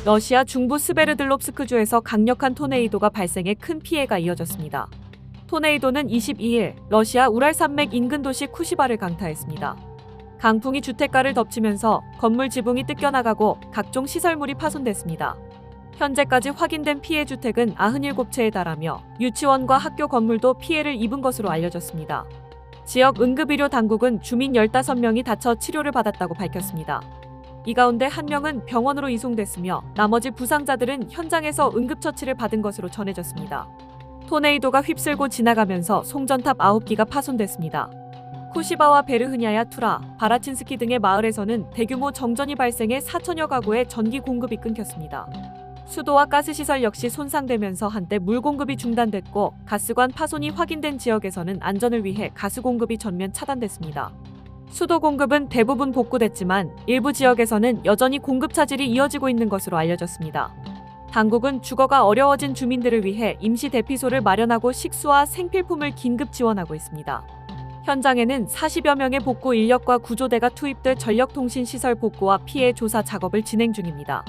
러시아 중부 스베르들롭스크주에서 강력한 토네이도가 발생해 큰 피해가 이어졌습니다. 토네이도는 22일 러시아 우랄산맥 인근 도시 쿠시바를 강타했습니다. 강풍이 주택가를 덮치면서 건물 지붕이 뜯겨나가고 각종 시설물이 파손됐습니다. 현재까지 확인된 피해 주택은 97채에 달하며 유치원과 학교 건물도 피해를 입은 것으로 알려졌습니다. 지역 응급의료 당국은 주민 15명이 다쳐 치료를 받았다고 밝혔습니다. 이 가운데 한 명은 병원으로 이송됐으며 나머지 부상자들은 현장에서 응급처치를 받은 것으로 전해졌습니다. 토네이도가 휩쓸고 지나가면서 송전탑 9기가 파손됐습니다. 쿠시바와 베르흐냐야 투라, 바라친스키 등의 마을에서는 대규모 정전이 발생해 4천여 가구의 전기 공급이 끊겼습니다. 수도와 가스시설 역시 손상되면서 한때 물 공급이 중단됐고 가스관 파손이 확인된 지역에서는 안전을 위해 가스 공급이 전면 차단됐습니다. 수도 공급은 대부분 복구됐지만 일부 지역에서는 여전히 공급 차질이 이어지고 있는 것으로 알려졌습니다. 당국은 주거가 어려워진 주민들을 위해 임시 대피소를 마련하고 식수와 생필품을 긴급 지원하고 있습니다. 현장에는 40여 명의 복구 인력과 구조대가 투입돼 전력통신 시설 복구와 피해 조사 작업을 진행 중입니다.